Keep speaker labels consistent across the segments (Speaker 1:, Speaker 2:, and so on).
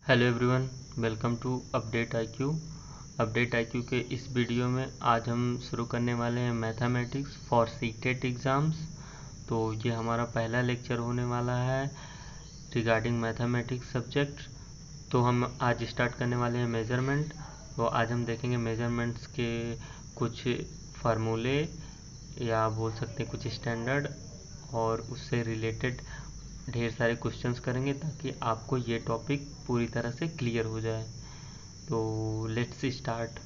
Speaker 1: Hello everyone, welcome to Update IQ. Update IQ के इस video में आज हम शुरू करने वाले हैं मैथमेटिक्स फॉर सीटेट एग्ज़ाम्स। तो ये हमारा पहला लेक्चर होने वाला है रिगार्डिंग मैथमेटिक्स सब्जेक्ट। तो हम आज स्टार्ट करने वाले हैं मेजरमेंट। तो आज हम देखेंगे मेजरमेंट्स के कुछ फार्मूले या बोल सकते हैं कुछ स्टैंडर्ड और उससे रिलेटेड ढेर सारे क्वेश्चंस करेंगे ताकि आपको ये टॉपिक पूरी तरह से क्लियर हो जाए। तो लेट्स स्टार्ट।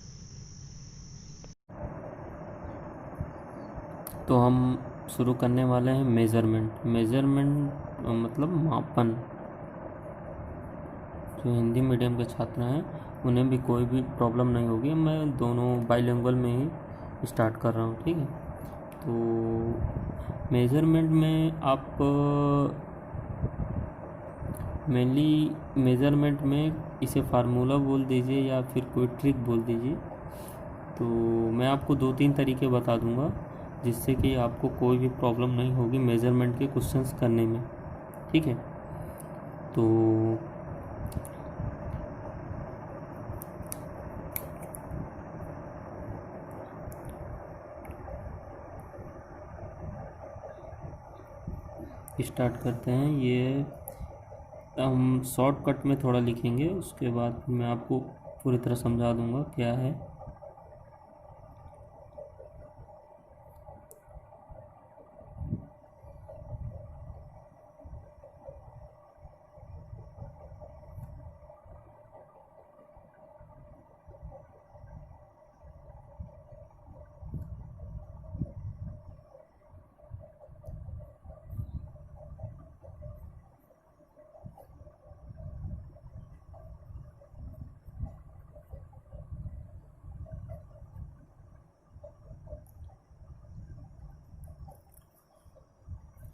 Speaker 1: तो हम शुरू करने वाले हैं मेजरमेंट। मेजरमेंट मतलब मापन। जो हिंदी मीडियम के छात्र हैं उन्हें भी कोई भी प्रॉब्लम नहीं होगी, मैं दोनों बाइलिंगुअल में ही स्टार्ट कर रहा हूँ, ठीक है। तो मेजरमेंट में आप मेनली मेज़रमेंट में इसे फार्मूला बोल दीजिए या फिर कोई ट्रिक बोल दीजिए। तो मैं आपको 2-3 तरीके बता दूंगा जिससे कि आपको कोई भी प्रॉब्लम नहीं होगी मेज़रमेंट के क्वेश्चंस करने में, ठीक है। तो स्टार्ट करते हैं। ये हम शॉर्टकट में थोड़ा लिखेंगे, उसके बाद मैं आपको पूरी तरह समझा दूंगा क्या है।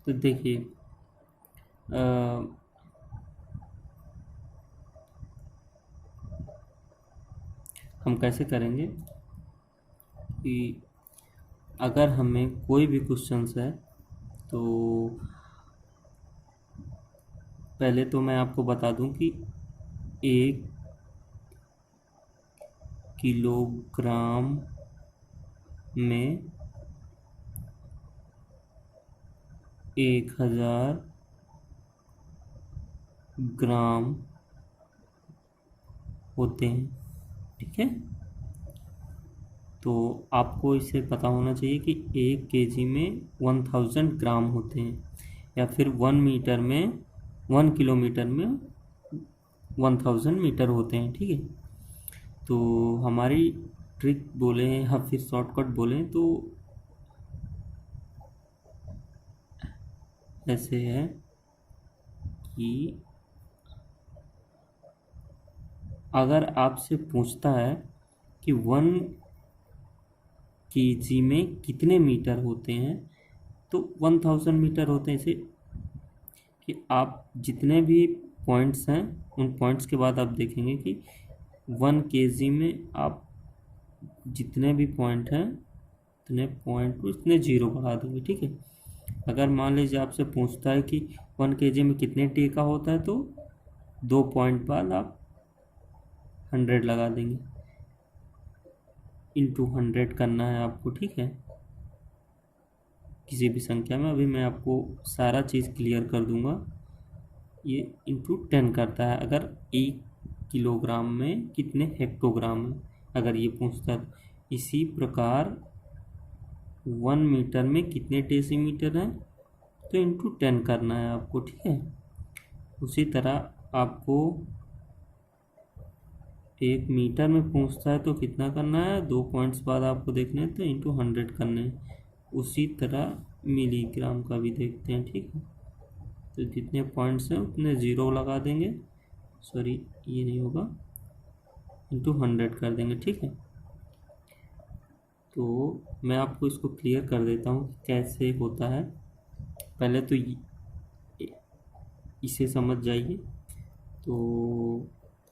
Speaker 1: तो देखिए, हम कैसे करेंगे कि अगर हमें कोई भी क्वेश्चंस है तो पहले तो मैं आपको बता दूं कि 1 किलोग्राम में 1000 ग्राम होते हैं, ठीक है। तो आपको इसे पता होना चाहिए कि 1 केजी में 1000 ग्राम होते हैं, या फिर 1 मीटर में 1 किलोमीटर में 1000 मीटर होते हैं, ठीक है। तो हमारी ट्रिक बोले या फिर शॉर्टकट बोले तो ऐसे है कि अगर आपसे पूछता है कि 1 केजी में कितने मीटर होते हैं तो 1000 मीटर होते हैं। इसे कि आप जितने भी पॉइंट्स हैं उन पॉइंट्स के बाद आप देखेंगे कि 1 केजी में आप जितने भी पॉइंट हैं उतने पॉइंट को इतने जीरो बढ़ा देंगे, ठीक है। अगर मान लीजिए आपसे पूछता है कि 1 केजी में कितने टी का होता है तो 2 पॉइंट बाद आप 100 लगा देंगे, इंटू 100 करना है आपको, ठीक है। किसी भी संख्या में अभी मैं आपको सारा चीज़ क्लियर कर दूंगा। ये इंटू 10 करता है अगर 1 किलोग्राम में कितने हेक्टोग्राम है, अगर ये पूछता है। इसी प्रकार 1 मीटर में कितने डेसीमीटर हैं तो इंटू 10 करना है आपको, ठीक है। उसी तरह आपको 1 मीटर में पूछता है तो कितना करना है, 2 पॉइंट्स बाद आपको देखना है तो इंटू 100 करना है। उसी तरह मिलीग्राम का भी देखते हैं, ठीक है। तो जितने पॉइंट्स हैं उतने ज़ीरो लगा देंगे, सॉरी ये नहीं होगा, इंटू 100 कर देंगे, ठीक है। तो मैं आपको इसको क्लियर कर देता हूँ कैसे होता है। पहले तो इसे समझ जाइए। तो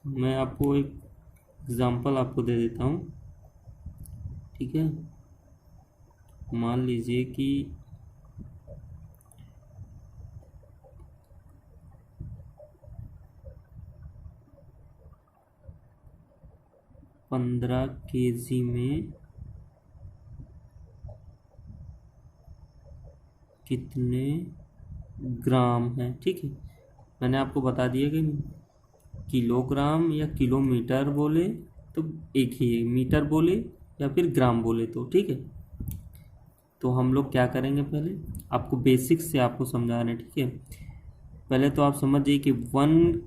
Speaker 1: मैं आपको एक एग्ज़ाम्पल आपको दे देता हूँ, ठीक है। मान लीजिए कि 15 kg में कितने ग्राम है। ठीक है, मैंने आपको बता दिया कि किलोग्राम या किलोमीटर बोले तो एक ही है, मीटर बोले या फिर ग्राम बोले तो ठीक है। तो हम लोग क्या करेंगे, पहले आपको बेसिक्स से आपको समझा रहे हैं। ठीक है, पहले तो आप समझिए कि 1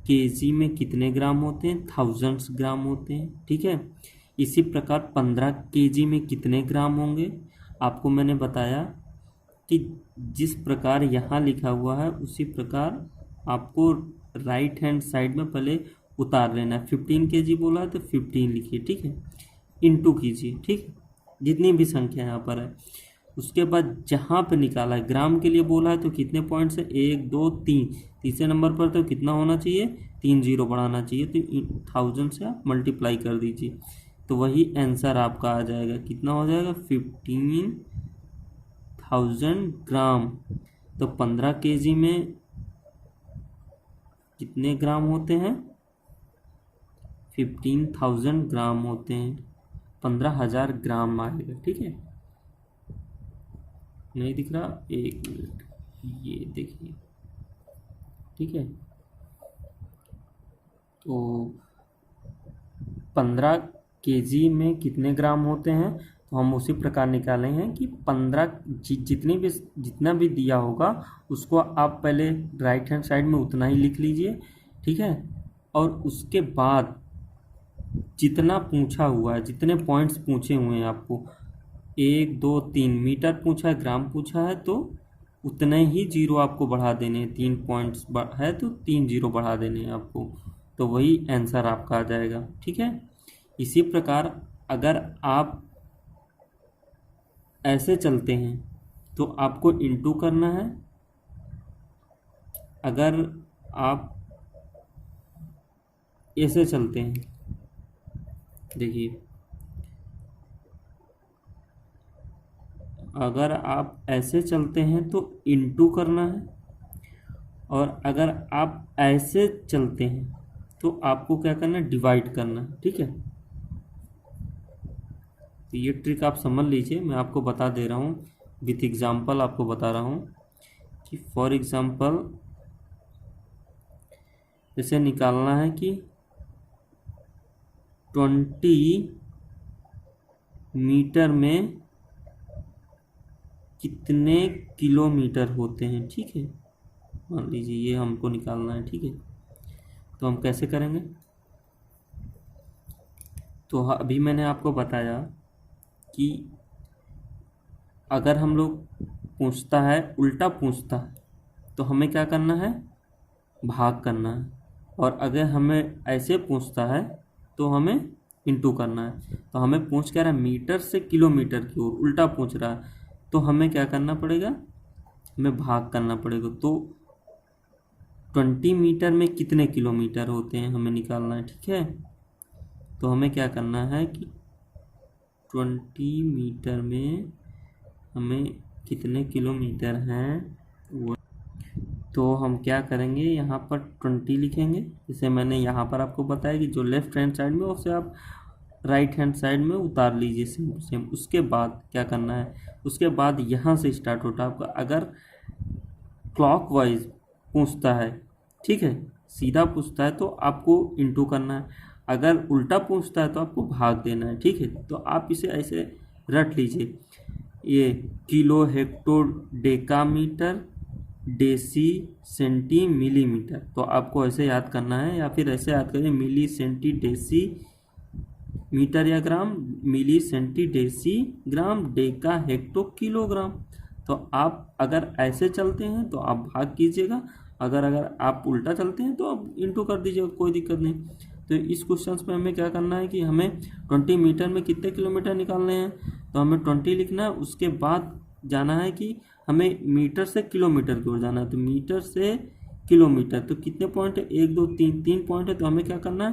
Speaker 1: kg में कितने ग्राम होते हैं, थाउजेंड्स ग्राम होते हैं। ठीक है, इसी प्रकार 15 kg में कितने ग्राम होंगे, आपको मैंने बताया कि जिस प्रकार यहाँ लिखा हुआ है उसी प्रकार आपको राइट हैंड साइड में पहले उतार लेना है। 15 kg बोला है तो 15 लिखिए। ठीक है, इंटू कीजिए। ठीक है, जितनी भी संख्या यहाँ पर है। उसके बाद जहाँ पे निकाला है, ग्राम के लिए बोला है तो कितने पॉइंट्स है, 1 2 3, तीसरे नंबर पर तो कितना होना चाहिए, 3 जीरो बढ़ाना चाहिए। तो 1000 से आप मल्टीप्लाई कर दीजिए तो वही आंसर आपका आ जाएगा। कितना हो जाएगा, 15,000 ग्राम। तो 15 kg में कितने ग्राम होते हैं, 15,000 ग्राम होते हैं, 15,000 ग्राम आएगा। ठीक है, नहीं दिख रहा, एक मिनट, ये देखिए। ठीक है, तो 15 kg में कितने ग्राम होते हैं, तो हम उसी प्रकार निकाले हैं कि 15 जितना भी दिया होगा उसको आप पहले राइट हैंड साइड में उतना ही लिख लीजिए। ठीक है, और उसके बाद जितना पूछा हुआ है, जितने पॉइंट्स पूछे हुए हैं आपको, 1 2 3 मीटर पूछा है, ग्राम पूछा है, तो उतने ही जीरो आपको बढ़ा देने हैं। 3 पॉइंट्स है तो 3 जीरो बढ़ा देने हैं आपको, तो वही आंसर आपका आ जाएगा। ठीक है, इसी प्रकार अगर आप ऐसे चलते हैं तो आपको इंटू करना है। अगर आप ऐसे चलते हैं, देखिए, अगर आप ऐसे चलते हैं तो इंटू करना है, और अगर आप ऐसे चलते हैं तो आपको क्या करना है, डिवाइड करना है। ठीक है, तो ये ट्रिक आप समझ लीजिए, मैं आपको बता दे रहा हूँ विथ एग्जांपल, आपको बता रहा हूँ कि फॉर एग्जांपल जैसे निकालना है कि 20 मीटर में कितने किलोमीटर होते हैं। ठीक है, मान लीजिए ये हमको निकालना है। ठीक है, तो हम कैसे करेंगे, तो अभी मैंने आपको बताया कि अगर हम लोग पूछता है, उल्टा पूछता है, तो हमें क्या करना है, भाग करना है। और अगर हमें ऐसे पूछता है तो हमें इंटू करना है। तो हमें पूछ क्या रहा है, मीटर से किलोमीटर की ओर उल्टा पूछ रहा है, तो हमें क्या करना पड़ेगा, हमें भाग करना पड़ेगा। तो 20 मीटर में कितने किलोमीटर होते हैं हमें निकालना है। ठीक है, तो हमें क्या करना है कि 20 मीटर में हमें कितने किलोमीटर हैं वो, तो हम क्या करेंगे, यहाँ पर 20 लिखेंगे। जैसे मैंने यहाँ पर आपको बताया कि जो लेफ्ट हैंड साइड में उसे आप राइट हैंड साइड में उतार लीजिए सेम टू सेम। उसके बाद क्या करना है, उसके बाद यहाँ से स्टार्ट होता है आपका। अगर क्लॉकवाइज पूछता है, ठीक है, सीधा पूछता है तो आपको इंटू करना है। अगर उल्टा पूछता है तो आपको भाग देना है। ठीक है, तो आप इसे ऐसे रट लीजिए, ये kilo, hecto, decametre, deci, centi, millimetre, तो आपको ऐसे याद करना है, या फिर ऐसे याद करिए, मिली, सेंटी, डेसी, मीटर या ग्राम, मिली, सेंटी, डेसी, ग्राम, डेका, हेक्टो, किलोग्राम। तो आप अगर ऐसे चलते हैं तो आप भाग कीजिएगा, अगर आप उल्टा चलते हैं तो आप इंटू कर दीजिएगा, कोई दिक्कत नहीं। तो इस क्वेश्चन में हमें क्या करना है कि हमें 20 मीटर में कितने किलोमीटर निकालने हैं, तो हमें 20 लिखना है। उसके बाद जाना है कि हमें मीटर से किलोमीटर की ओर जाना है, तो मीटर से किलोमीटर, तो कितने पॉइंट है, 1 2 3, 3 पॉइंट है, तो हमें क्या करना है,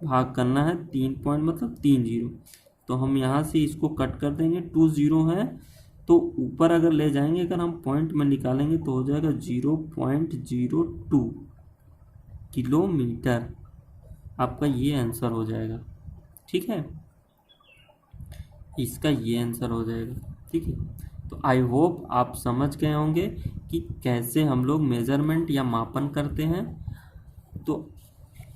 Speaker 1: भाग करना है। 3 पॉइंट मतलब 3 जीरो, तो हम यहाँ से इसको कट कर देंगे। 2 जीरो है तो ऊपर अगर ले जाएंगे, अगर हम पॉइंट में निकालेंगे तो हो जाएगा 0.02 किलोमीटर, आपका ये आंसर हो जाएगा।
Speaker 2: ठीक है, इसका ये आंसर हो जाएगा। ठीक है, तो आई होप आप समझ गए होंगे कि कैसे हम लोग मेजरमेंट या मापन करते हैं। तो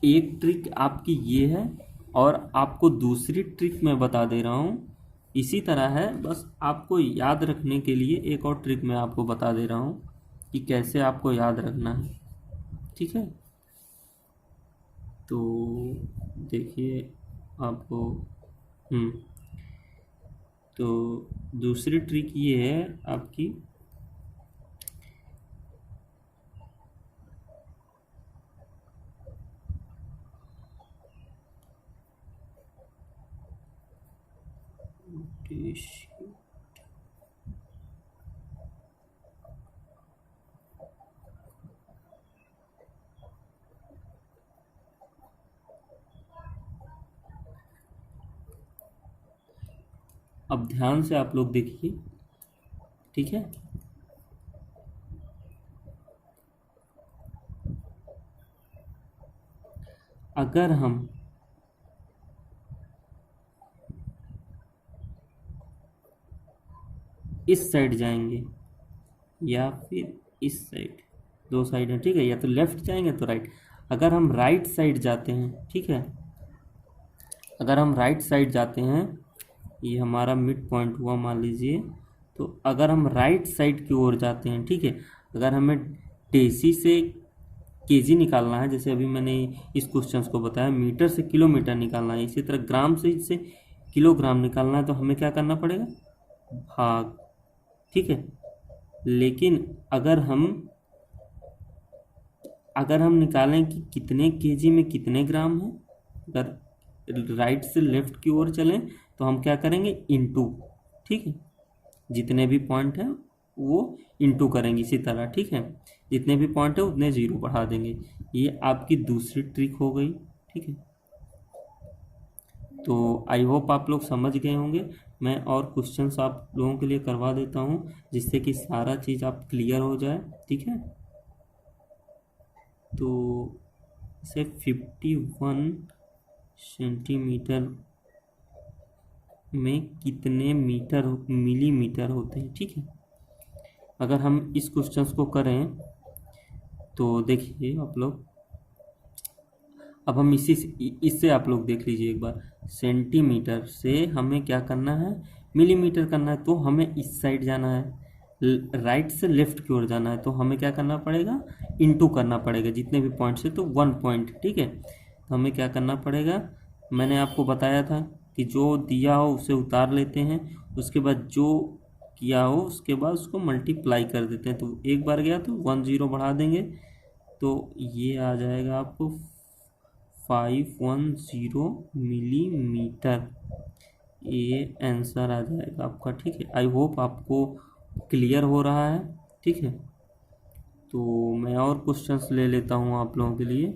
Speaker 2: एक ट्रिक आपकी ये है, और आपको दूसरी ट्रिक मैं बता दे रहा हूँ, इसी तरह है, बस आपको याद रखने के लिए एक और ट्रिक मैं आपको बता दे रहा हूँ कि कैसे आपको याद रखना है। ठीक है, तो देखिए आपको तो दूसरी ट्रिक ये है आपकी, अब ध्यान से आप लोग देखिए। ठीक है, अगर हम इस साइड जाएंगे या फिर इस साइड, दो साइड है, ठीक है, या तो लेफ्ट जाएंगे तो राइट। अगर हम राइट साइड जाते हैं, ठीक है, अगर हम राइट साइड जाते हैं, ये हमारा मिड पॉइंट हुआ मान लीजिए, तो अगर हम राइट साइड की ओर जाते हैं, ठीक है, अगर हमें डेसी से केजी निकालना है, जैसे अभी मैंने इस क्वेश्चन को बताया, मीटर से किलोमीटर निकालना है, इसी तरह ग्राम से किलोग्राम निकालना है, तो हमें क्या करना पड़ेगा, भाग। ठीक है, लेकिन अगर हम निकालें कि कितने केजी में कितने ग्राम है, अगर राइट से लेफ्ट की ओर चलें तो हम क्या करेंगे, इनटू। ठीक है, जितने भी पॉइंट हैं वो इनटू करेंगे इसी तरह। ठीक है, जितने भी पॉइंट है उतने जीरो बढ़ा देंगे। ये आपकी दूसरी ट्रिक हो गई। ठीक है, तो आई होप आप लोग समझ गए होंगे। मैं और क्वेश्चंस आप लोगों के लिए करवा देता हूँ, जिससे कि सारा चीज़ आप क्लियर हो जाए। ठीक है, तो इसे 51 सेंटीमीटर में कितने मिलीमीटर होते हैं। ठीक है, अगर हम इस क्वेश्चन को करें तो देखिए आप लोग, अब हम इससे आप लोग देख लीजिए एक बार, सेंटीमीटर से हमें क्या करना है, मिलीमीटर करना है, तो हमें इस साइड जाना है, राइट से लेफ्ट की ओर जाना है, तो हमें क्या करना पड़ेगा, इनटू करना पड़ेगा जितने भी पॉइंट्स है, तो 1 पॉइंट। ठीक है, तो हमें क्या करना पड़ेगा, मैंने आपको बताया था कि जो दिया हो उसे उतार लेते हैं, उसके बाद जो किया हो उसके बाद उसको मल्टीप्लाई कर देते हैं, तो एक बार गया तो 1 0 बढ़ा देंगे, तो ये आ जाएगा आपको 510 मिलीमीटर, ये आंसर आ जाएगा आपका। ठीक है, आई होप आपको क्लियर हो रहा है। ठीक है, तो मैं और क्वेश्चंस ले लेता हूँ आप लोगों के लिए,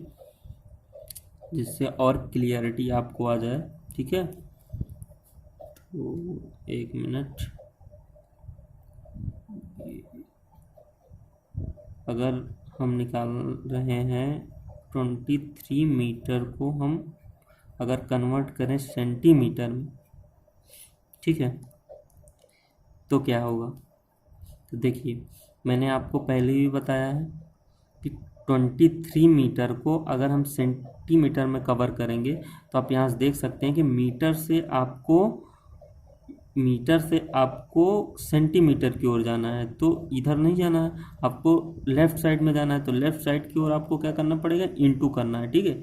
Speaker 2: जिससे और क्लियरिटी आपको आ जाए। ठीक है, तो एक मिनट, अगर हम निकाल रहे हैं 23 मीटर को हम अगर कन्वर्ट करें सेंटीमीटर में, ठीक है, तो क्या होगा, तो देखिए मैंने आपको पहले भी बताया है कि 23 मीटर को अगर हम सेंटीमीटर में कवर करेंगे, तो आप यहाँ से देख सकते हैं कि मीटर से आपको सेंटीमीटर की ओर जाना है, तो इधर नहीं जाना है, आपको लेफ्ट साइड में जाना है, तो लेफ्ट साइड की ओर आपको क्या करना पड़ेगा, इनटू करना है। ठीक है,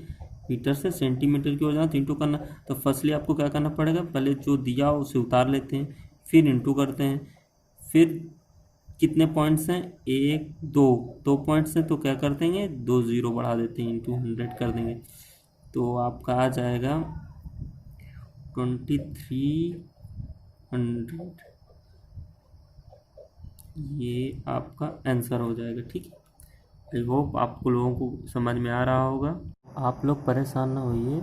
Speaker 2: मीटर से सेंटीमीटर की ओर जाना तो इनटू करना, तो फर्स्टली आपको क्या करना पड़ेगा, पहले जो दिया हो उसे उतार लेते हैं, फिर इनटू करते हैं, फिर कितने पॉइंट्स हैं, 1 2 पॉइंट्स हैं, तो क्या कर देंगे, 2 0 बढ़ा देते हैं, इंटू 100 कर देंगे, तो आपका आ जाएगा 2300। ये आपका आंसर हो जाएगा। ठीक है, आई होप आपको लोगों को समझ में आ रहा होगा। आप लोग परेशान ना होइए,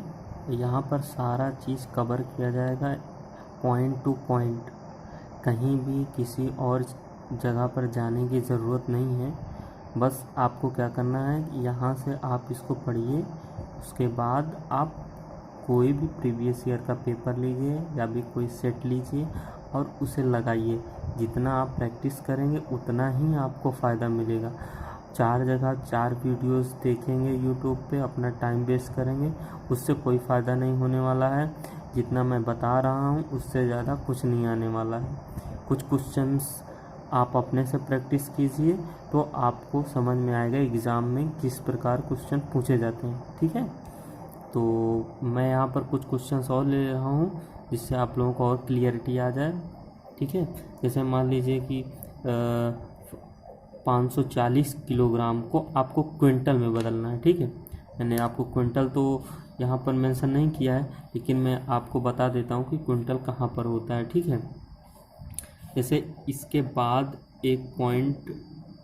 Speaker 2: यहाँ पर सारा चीज़ कवर किया जाएगा पॉइंट टू पॉइंट, कहीं भी किसी और जगह पर जाने की ज़रूरत नहीं है। बस आपको क्या करना है कि यहाँ से आप इसको पढ़िए, उसके बाद आप कोई भी प्रीवियस ईयर का पेपर लीजिए या भी कोई सेट लीजिए और उसे लगाइए। जितना आप प्रैक्टिस करेंगे उतना ही आपको फ़ायदा मिलेगा। 4 जगह 4 वीडियोस देखेंगे यूट्यूब पे, अपना टाइम वेस्ट करेंगे, उससे कोई फ़ायदा नहीं होने वाला है। जितना मैं बता रहा हूँ उससे ज़्यादा कुछ नहीं आने वाला है। कुछ क्वेश्चंस आप अपने से प्रैक्टिस कीजिए तो आपको समझ में आएगा एग्ज़ाम में किस प्रकार क्वेश्चन पूछे जाते हैं, ठीक है। तो मैं यहाँ पर कुछ क्वेश्चंस और ले रहा हूँ जिससे आप लोगों को और क्लियरिटी आ जाए, ठीक है। जैसे मान लीजिए कि 540 किलोग्राम को आपको क्विंटल में बदलना है, ठीक है। मैंने आपको क्विंटल तो यहाँ पर मेंशन नहीं किया है, लेकिन मैं आपको बता देता हूँ कि क्विंटल कहाँ पर होता है, ठीक है। जैसे इसके बाद एक पॉइंट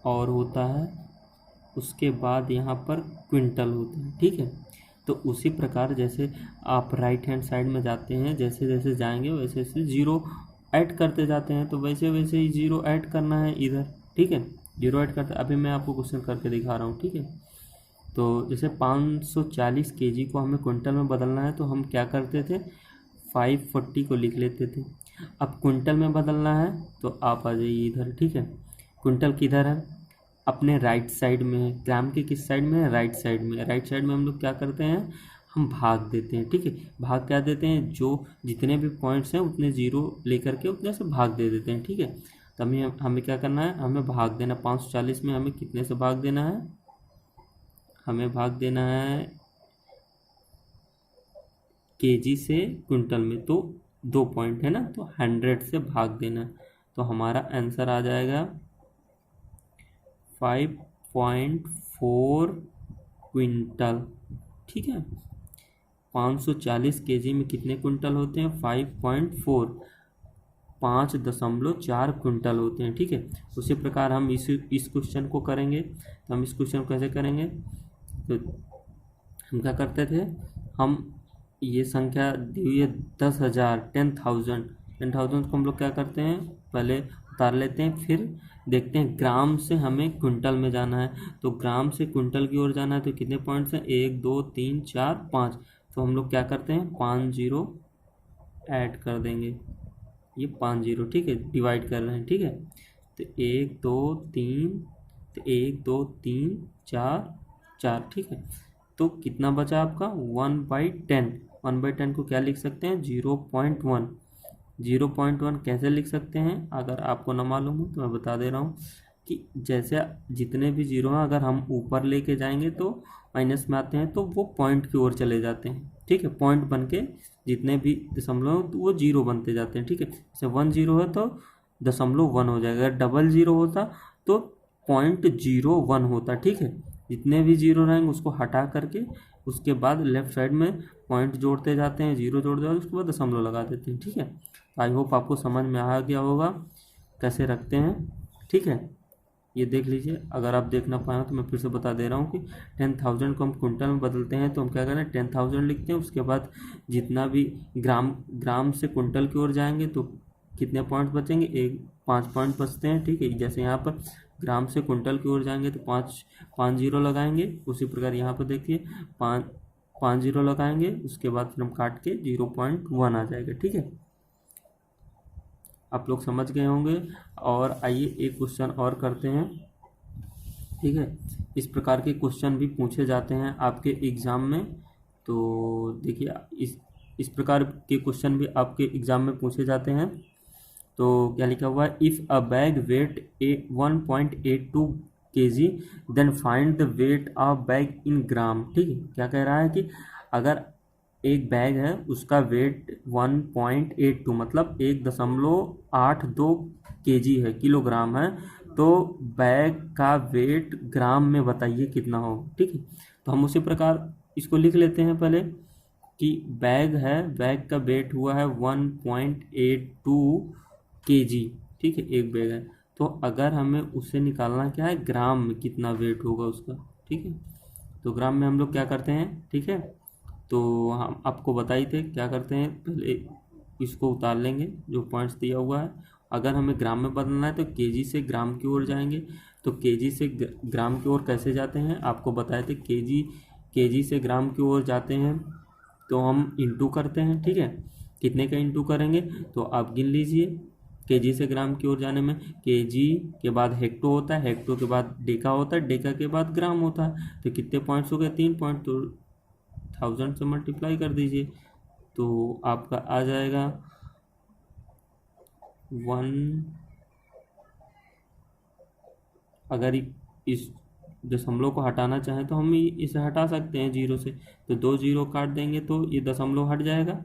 Speaker 2: और होता है, उसके बाद यहाँ पर क्विंटल होता है, ठीक है। तो उसी प्रकार जैसे आप राइट हैंड साइड में जाते हैं, जैसे जैसे जाएंगे वैसे वैसे ज़ीरो ऐड करते जाते हैं, तो वैसे वैसे ही ज़ीरो ऐड करना है इधर, ठीक है। ज़ीरो ऐड करते, अभी मैं आपको क्वेश्चन करके दिखा रहा हूँ, ठीक है। तो जैसे 540 केजी को हमें क्विंटल में बदलना है, तो हम क्या करते थे, 540 को लिख लेते थे। अब क्विंटल में बदलना है तो आप आ जाइए इधर, ठीक है। क्विंटल किधर है, अपने राइट साइड में है। ग्राम के किस साइड में है, राइट साइड में। राइट साइड में हम लोग क्या करते हैं, हम भाग देते हैं, ठीक है। भाग क्या देते हैं, जो जितने भी पॉइंट्स हैं उतने ज़ीरो लेकर के उतने से भाग दे देते हैं, ठीक है। तो हमें क्या करना है, हमें भाग देना 540 में हमें कितने से भाग देना है, हमें भाग देना है केजी से क्विंटल में, तो 2 पॉइंट है ना, तो 100 से भाग देना है। तो हमारा आंसर आ जाएगा 5.4 क्विंटल, ठीक है। 540 केजी में कितने क्विंटल होते हैं, 5.4, 5.4 क्विंटल होते हैं, ठीक है। उसी प्रकार हम इस क्वेश्चन को करेंगे। तो हम इस क्वेश्चन को कैसे करेंगे, तो हम क्या करते थे, हम ये संख्या दी हुई है 10,000, 10,000 को हम लोग क्या करते हैं, पहले उतार लेते हैं, फिर देखते हैं ग्राम से हमें क्विंटल में जाना है। तो ग्राम से क्विंटल की ओर जाना है तो कितने पॉइंट्स हैं, 1 2 3 4 5। तो हम लोग क्या करते हैं, 5 जीरो ऐड कर देंगे, ये 5 जीरो, ठीक है, डिवाइड कर रहे हैं, ठीक है। तो 1 2 3, तो 1 2 3 4 4, ठीक है। तो कितना बचा आपका, 1/10। 1/10 को क्या लिख सकते हैं, 0.1। 0.1 कैसे लिख सकते हैं, अगर आपको ना मालूम हो तो मैं बता दे रहा हूँ कि जैसे जितने भी जीरो हैं अगर हम ऊपर लेके जाएंगे तो माइनस में आते हैं, तो वो पॉइंट की ओर चले जाते हैं, ठीक है। पॉइंट बन के जितने भी दशमलव तो वो जीरो बनते जाते हैं, ठीक है। जैसे 1 0 है तो 0.1 हो जाएगा। अगर डबल जीरो होता तो 0.01 होता, ठीक है। जितने भी जीरो रहेंगे उसको हटा करके उसके बाद लेफ्ट साइड में पॉइंट जोड़ते जाते हैं, जीरो जोड़ते जाते हैं, उसके बाद दशमलव लगा देते हैं, ठीक है। आई होप आपको समझ में आ गया होगा कैसे रखते हैं, ठीक है। ये देख लीजिए, अगर आप देख ना पाए तो मैं फिर से बता दे रहा हूँ कि 10,000 को हम क्विंटल में बदलते हैं तो हम क्या करें, 10,000 लिखते हैं, उसके बाद जितना भी ग्राम से क्विंटल की ओर जाएंगे तो कितने पॉइंट्स बचेंगे, 5 पॉइंट बचते हैं, ठीक है। जैसे यहाँ पर ग्राम से क्विंटल की ओर जाएंगे तो 5 जीरो लगाएंगे, उसी प्रकार यहाँ पर देखिए 5 जीरो लगाएंगे, उसके बाद फिर हम काट के 0.1 आ जाएगा, ठीक है। आप लोग समझ गए होंगे। और आइए एक क्वेश्चन और करते हैं, ठीक है। इस प्रकार के क्वेश्चन भी पूछे जाते हैं आपके एग्ज़ाम में। तो देखिए इस प्रकार के क्वेश्चन भी आपके एग्ज़ाम में पूछे जाते हैं। तो क्या लिखा हुआ है, if a bag weight 1.82 kg then find the weight of bag in gram, ठीक है। क्या कह रहा है कि अगर एक बैग है उसका वेट 1.82 मतलब 1.82 kg है, किलोग्राम है, तो बैग का वेट ग्राम में बताइए कितना हो, ठीक है। तो हम उसी प्रकार इसको लिख लेते हैं पहले कि बैग है, बैग का वेट हुआ है 1.82 kg, ठीक है, एक बैग है। तो अगर हमें उससे निकालना क्या है, ग्राम में कितना वेट होगा उसका, ठीक है। तो ग्राम में हम लोग क्या करते हैं, ठीक है। तो हम आपको बताई थे क्या करते हैं, पहले इसको उतार लेंगे जो पॉइंट्स दिया हुआ है। अगर हमें ग्राम में बदलना है तो केजी से ग्राम की ओर जाएंगे। तो केजी से ग्राम की ओर कैसे जाते हैं, आपको बताए थे, केजी से ग्राम की ओर जाते हैं तो हम इंटू करते हैं, ठीक है। कितने का इंटू करेंगे तो आप गिन लीजिए, केजी से ग्राम की ओर जाने में केजी के बाद हेक्टो होता है, हेक्टो के बाद डेका होता है, डेका के बाद ग्राम होता है। तो कितने पॉइंट्स हो गए, 3 पॉइंट, तो 1000 से मल्टीप्लाई कर दीजिए तो आपका आ जाएगा 1। अगर इस दशमलव को हटाना चाहें तो हम इसे हटा सकते हैं 0 से, तो 2 0 काट देंगे तो ये दशमलव हट जाएगा।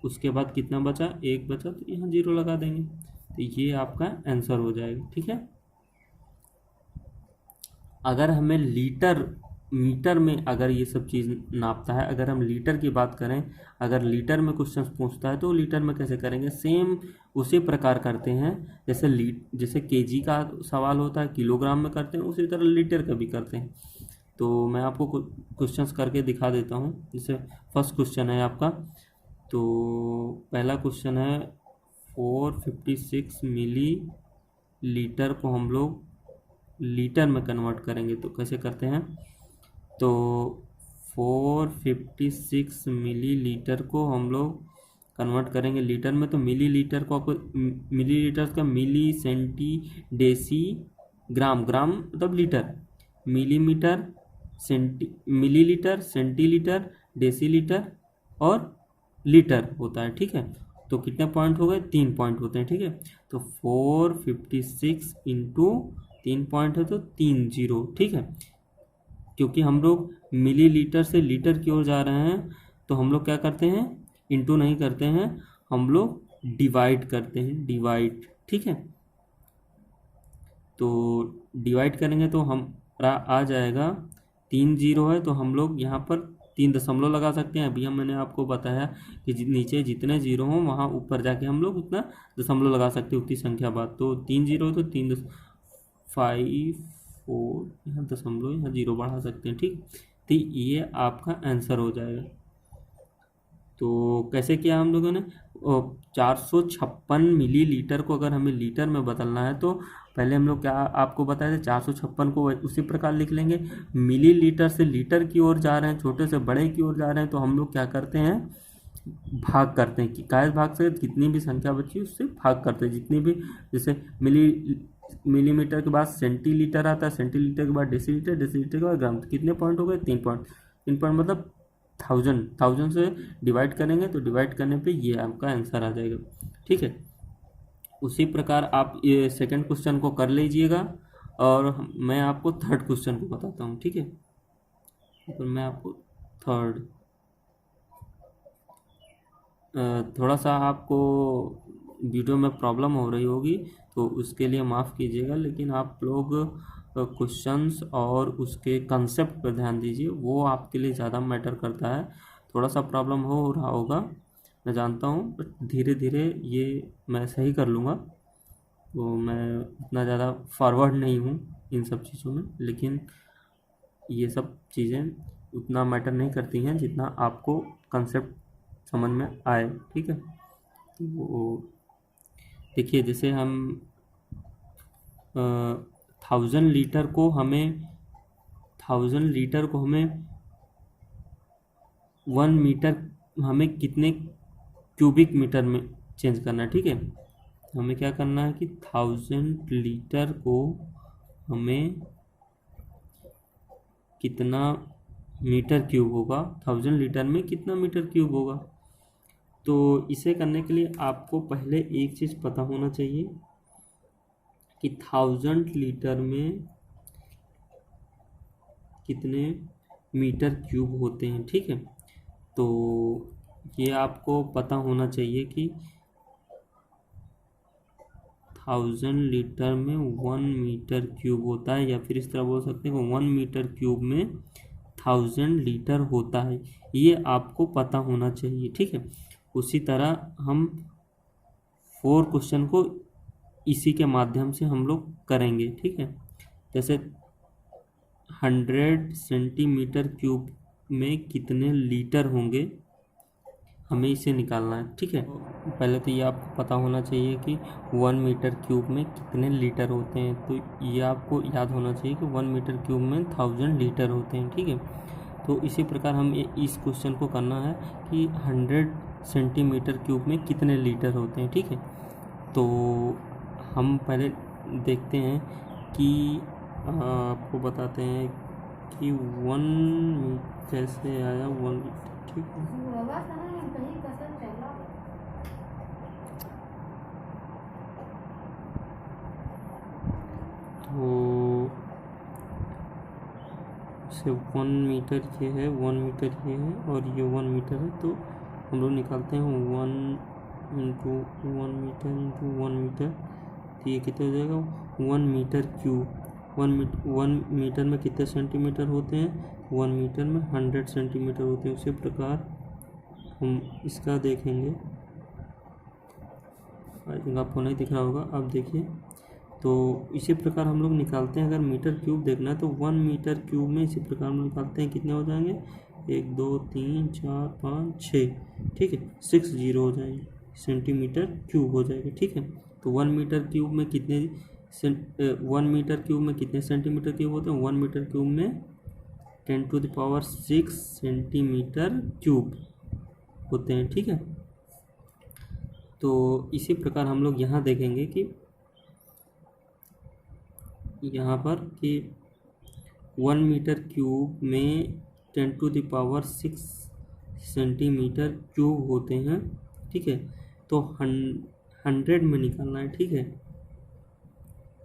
Speaker 2: उसके बाद कितना बचा, 1 बचा, तो यहाँ 0 लगा देंगे, तो ये आपका आंसर हो जाएगा, ठीक है। अगर हमें मीटर में अगर ये सब चीज़ नापता है, अगर हम लीटर की बात करें, अगर लीटर में क्वेश्चन पूछता है तो लीटर में कैसे करेंगे, सेम उसी प्रकार करते हैं जैसे केजी का सवाल होता है, किलोग्राम में करते हैं, उसी तरह लीटर का भी करते हैं। तो मैं आपको क्वेश्चंस करके दिखा देता हूँ। जैसे फर्स्ट क्वेश्चन है आपका, तो पहला क्वेश्चन है 456 मिली लीटर को हम लोग लीटर में कन्वर्ट करेंगे, तो कैसे करते हैं, तो 456 मिलीलीटर को हम लोग कन्वर्ट करेंगे लीटर में, तो मिलीलीटर को आपको मिलीलीटर का मिली, सेंटी, डेसी, ग्राम, ग्राम मतलब litre, millimetre, millilitre, centilitre, decilitre और लीटर होता है, ठीक है। तो कितने पॉइंट हो गए, 3 पॉइंट होते हैं, ठीक है। तो 456 इंटू 3 पॉइंट है तो 3 0, ठीक है। क्योंकि हम लोग मिलीलीटर से लीटर की ओर जा रहे हैं तो हम लोग क्या करते हैं, इंटू नहीं करते हैं, हम लोग डिवाइड करते हैं, डिवाइड, ठीक है। तो डिवाइड करेंगे तो हमारा आ जाएगा 3 0 है, तो हम लोग यहाँ पर 3 दशमलव लगा सकते हैं। अभी मैंने आपको बताया कि नीचे जितने जीरो हों वहाँ ऊपर जाके हम लोग उतना दशमलव लगा सकते हैं, उतनी संख्या बाद। तो 3 0 है तो 5 4, यहाँ दशमलव, यहाँ 0 बढ़ा सकते हैं, ठीक। तो ये आपका आंसर हो जाएगा। तो कैसे किया हम लोगों ने, 456 मिलीलीटर को अगर हमें लीटर में बदलना है तो पहले हम लोग क्या आपको बताया था, 456 को उसी प्रकार लिख लेंगे। मिलीलीटर से लीटर की ओर जा रहे हैं, छोटे से बड़े की ओर जा रहे हैं, तो हम लोग क्या करते हैं, भाग करते हैं कि काय भाग से कितनी भी संख्या बची उससे भाग करते हैं, जितनी भी, जैसे मिलीमीटर के बाद सेंटीलीटर आता है, सेंटीलीटर के बाद डेसीलीटर, डेसीलीटर के बाद ग्राम, तो कितने पॉइंट हो गए, 3 पॉइंट। 3 पॉइंट मतलब 1000 से डिवाइड करेंगे तो डिवाइड करने पे ये आपका आंसर आ जाएगा, ठीक है। उसी प्रकार आप ये सेकंड क्वेश्चन को कर लीजिएगा और मैं आपको थर्ड क्वेश्चन को बताता हूँ, ठीक है। तो मैं आपको थर्ड, थोड़ा सा आपको वीडियो में प्रॉब्लम हो रही होगी तो उसके लिए माफ़ कीजिएगा, लेकिन आप लोग क्वेश्चंस और उसके कंसेप्ट पर ध्यान दीजिए, वो आपके लिए ज़्यादा मैटर करता है। थोड़ा सा प्रॉब्लम हो रहा होगा मैं जानता हूँ, बट धीरे धीरे ये मैं सही कर लूँगा। तो मैं उतना ज़्यादा फॉरवर्ड नहीं हूँ इन सब चीज़ों में, लेकिन ये सब चीज़ें उतना मैटर नहीं करती हैं जितना आपको कंसेप्ट समझ में आए, ठीक है। वो देखिए, जैसे हम 1000 लीटर को हमें 1 मीटर हमें कितने क्यूबिक मीटर में चेंज करना है, ठीक है। हमें क्या करना है कि 1000 लीटर को हमें कितना मीटर क्यूब होगा, 1000 लीटर में कितना मीटर क्यूब होगा। तो इसे करने के लिए आपको पहले एक चीज़ पता होना चाहिए कि 1000 लीटर में कितने मीटर क्यूब होते हैं, ठीक है। तो ये आपको पता होना चाहिए कि 1000 लीटर में 1 मीटर क्यूब होता है, या फिर इस तरह बोल सकते हैं कि 1 मीटर क्यूब में 1000 लीटर होता है, ये आपको पता होना चाहिए, ठीक है। उसी तरह हम 4 क्वेश्चन को इसी के माध्यम से हम लोग करेंगे, ठीक है। जैसे 100 सेंटीमीटर क्यूब में कितने लीटर होंगे, हमें इसे निकालना है, ठीक है। पहले तो ये आपको पता होना चाहिए कि 1 मीटर क्यूब में कितने लीटर होते हैं, तो ये आपको याद होना चाहिए कि 1 मीटर क्यूब में 1000 लीटर होते हैं, ठीक है। तो इसी प्रकार हम इस क्वेश्चन को करना है कि 100 सेंटीमीटर क्यूब में कितने लीटर होते हैं, ठीक है। तो हम पहले देखते हैं कि आपको बताते हैं कि 1 कैसे आया 1 लीटर, ठीक है। तो से 1 मीटर ये है, 1 मीटर ये है और ये 1 मीटर है। तो हम लोग निकालते हैं 1 इंटू 1 मीटर इंटू 1 मीटर, तो ये कितना हो जाएगा 1 मीटर क्यूब। 1 मीटर में कितने सेंटीमीटर होते हैं, 1 मीटर में 100 सेंटीमीटर होते हैं। उसी प्रकार हम इसका देखेंगे, आई थिंक आपको नहीं दिख रहा होगा, अब देखिए। तो इसी प्रकार हम लोग निकालते हैं, अगर मीटर क्यूब देखना है तो 1 मीटर क्यूब में इसी प्रकार हम निकालते हैं, कितने हो जाएंगे 1 2 3 4 5 6, ठीक है, 6 0 हो जाएंगे, सेंटीमीटर क्यूब हो जाएगा, ठीक है। तो 1 मीटर क्यूब में कितने 1 मीटर क्यूब में कितने सेंटीमीटर क्यूब होते हैं, 1 मीटर क्यूब में 10⁶ सेंटीमीटर क्यूब होते हैं, ठीक है। तो इसी प्रकार हम लोग यहाँ देखेंगे कि यहाँ पर कि 1 मीटर क्यूब में 10⁶ सेंटीमीटर क्यूब होते हैं, ठीक है। तो 100 में निकालना है, ठीक है।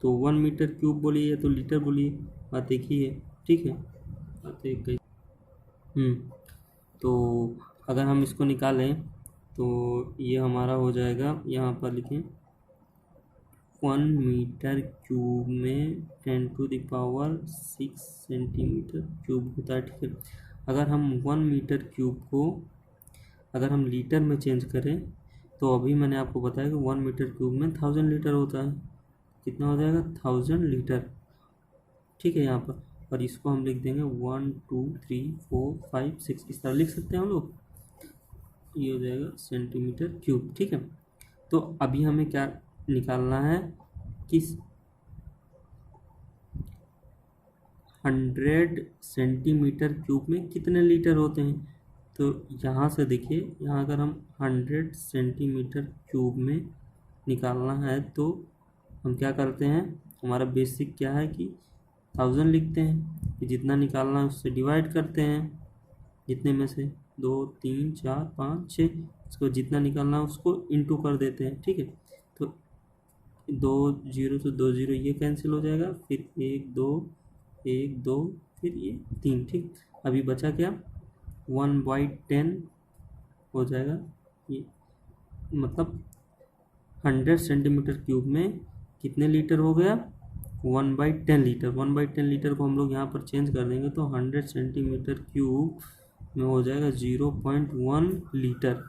Speaker 2: तो 1 मीटर क्यूब बोलिए तो लीटर बोलिए, बात एक ही है, ठीक है, बात एक ही। तो अगर हम इसको निकालें तो ये हमारा हो जाएगा, यहाँ पर लिखें 1 मीटर क्यूब में 10⁶ सेंटीमीटर क्यूब होता है, ठीक है। अगर हम 1 मीटर क्यूब को अगर हम लीटर में चेंज करें तो अभी मैंने आपको बताया कि 1 मीटर क्यूब में 1000 लीटर होता है, कितना हो जाएगा 1000 लीटर, ठीक है यहाँ पर। और इसको हम लिख देंगे 1 2 3 4 5 6, इस तरह लिख सकते हैं हम लोग, ये हो जाएगा सेंटीमीटर क्यूब, ठीक है। तो अभी हमें क्या निकालना है कि 100 सेंटीमीटर क्यूब में कितने लीटर होते हैं। तो यहाँ से देखिए, यहाँ अगर हम 100 सेंटीमीटर क्यूब में निकालना है तो हम क्या करते हैं, हमारा बेसिक क्या है कि 1000 लिखते हैं, कि जितना निकालना है उससे डिवाइड करते हैं, जितने में से 2 3 4 5 6, इसको जितना निकालना है उसको इंटू कर देते हैं, ठीक है। तो 2 0 से 2 0 ये कैंसिल हो जाएगा, फिर 1 2 1 2 फिर ये 3, ठीक। अभी बचा क्या 1/10 हो जाएगा, ये मतलब 100 सेंटीमीटर क्यूब में कितने लीटर हो गया 1/10 लीटर। 1/10 लीटर को हम लोग यहाँ पर चेंज कर देंगे तो 100 सेंटीमीटर क्यूब में हो जाएगा 0.1 लीटर,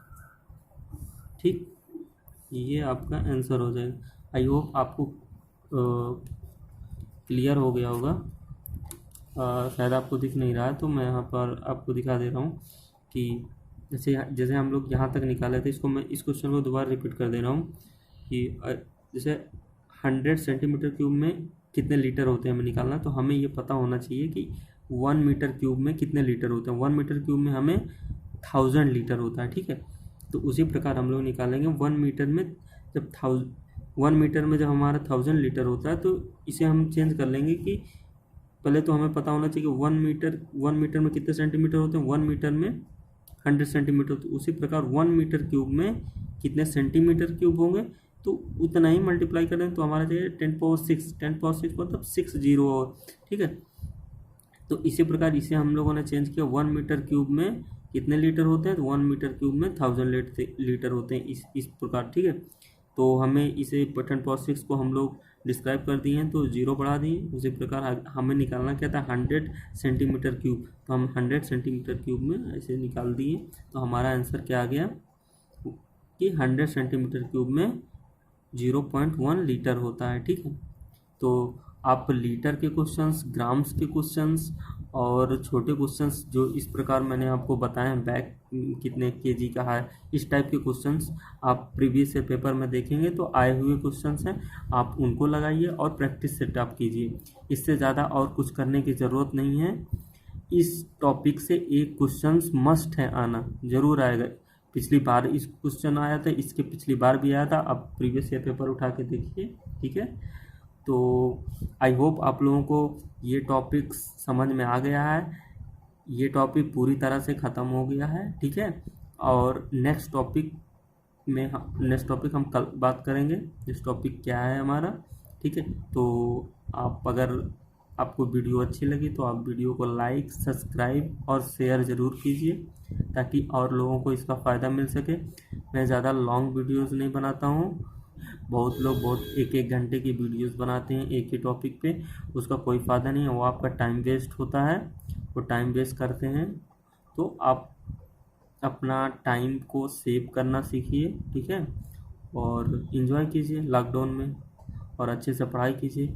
Speaker 2: ठीक। ये आपका आंसर हो जाएगा। आई होप आपको क्लियर हो गया होगा, शायद आपको दिख नहीं रहा है तो मैं यहाँ पर आपको दिखा दे रहा हूँ कि जैसे हम लोग यहाँ तक निकाले थे, इसको मैं इस क्वेश्चन को दोबारा रिपीट कर दे रहा हूँ कि जैसे 100 सेंटीमीटर क्यूब में कितने लीटर होते हैं हमें निकालना, तो हमें ये पता होना चाहिए कि 1 मीटर क्यूब में कितने लीटर होते हैं। 1 मीटर क्यूब में हमें 1000 लीटर होता है, ठीक है। तो उसी प्रकार हम लोग निकालेंगे 1 मीटर में, जब 1 मीटर में जब हमारा 1000 लीटर होता है तो इसे हम चेंज कर लेंगे कि पहले तो हमें पता होना चाहिए कि 1 मीटर में कितने सेंटीमीटर होते हैं, 1 मीटर में 100 सेंटीमीटर। तो उसी प्रकार 1 मीटर क्यूब में कितने सेंटीमीटर क्यूब होंगे तो उतना ही मल्टीप्लाई करें तो हमारा चाहिए 10⁶ मतलब 6 0 और, ठीक है। तो इसी प्रकार इसे हम लोगों ने चेंज किया, 1 मीटर क्यूब में कितने लीटर होते हैं, तो 1 मीटर क्यूब में 1000 लीटर होते हैं, इस प्रकार, ठीक है। तो हमें इसे 10⁶ को हम लोग डिस्क्राइब कर दिए हैं तो 0 बढ़ा दिए। उसी प्रकार हमें निकालना क्या था 100 सेंटीमीटर क्यूब, तो हम 100 सेंटीमीटर क्यूब में ऐसे निकाल दिए। तो हमारा आंसर क्या आ गया कि 100 सेंटीमीटर क्यूब में 0.1 लीटर होता है, ठीक है। तो आप लीटर के क्वेश्चंस, ग्राम्स के क्वेश्चंस और छोटे क्वेश्चंस जो इस प्रकार मैंने आपको बताए हैं, बैग कितने केजी का है, इस टाइप के क्वेश्चंस आप प्रीवियस ईयर पेपर में देखेंगे तो आए हुए क्वेश्चंस हैं, आप उनको लगाइए और प्रैक्टिस सेट आप कीजिए। इससे ज़्यादा और कुछ करने की ज़रूरत नहीं है। इस टॉपिक से एक क्वेश्चंस मस्ट है आना, जरूर आएगा। पिछली बार इस क्वेश्चन आया था, इसके पिछली बार भी आया था, अब प्रीवियस ईयर पेपर उठा के देखिए, ठीक है। तो आई होप आप लोगों को ये टॉपिक समझ में आ गया है, ये टॉपिक पूरी तरह से ख़त्म हो गया है, ठीक है। और नेक्स्ट टॉपिक हम कल बात करेंगे। नेक्स्ट टॉपिक क्या है हमारा, ठीक है। तो आप अगर आपको वीडियो अच्छी लगी तो आप वीडियो को लाइक, सब्सक्राइब और शेयर ज़रूर कीजिए ताकि और लोगों को इसका फ़ायदा मिल सके। मैं ज़्यादा लॉन्ग वीडियोस नहीं बनाता हूँ, बहुत लोग बहुत एक घंटे की वीडियोस बनाते हैं एक ही टॉपिक पे, उसका कोई फ़ायदा नहीं है, वो आपका टाइम वेस्ट होता है, वो टाइम वेस्ट करते हैं। तो आप अपना टाइम को सेव करना सीखिए, ठीक है, और इन्जॉय कीजिए लॉकडाउन में, और अच्छे से पढ़ाई कीजिए।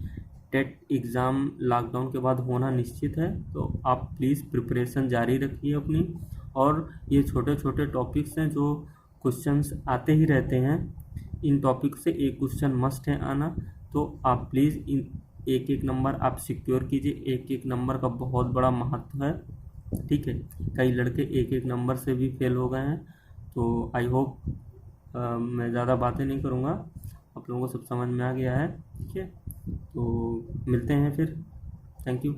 Speaker 2: टेट एग्ज़ाम लॉकडाउन के बाद होना निश्चित है, तो आप प्लीज़ प्रिपरेशन जारी रखिए अपनी। और ये छोटे छोटे टॉपिक्स हैं जो क्वेश्चंस आते ही रहते हैं, इन टॉपिक से एक क्वेश्चन मस्ट है आना, तो आप प्लीज़ इन एक एक नंबर आप सिक्योर कीजिए। एक एक नंबर का बहुत बड़ा महत्व है, ठीक है। कई लड़के एक एक नंबर से भी फेल हो गए हैं। तो आई होप मैं ज़्यादा बातें नहीं करूँगा, आप लोगों को सब समझ में आ गया है, ठीक है। तो मिलते हैं फिर, थैंक यू।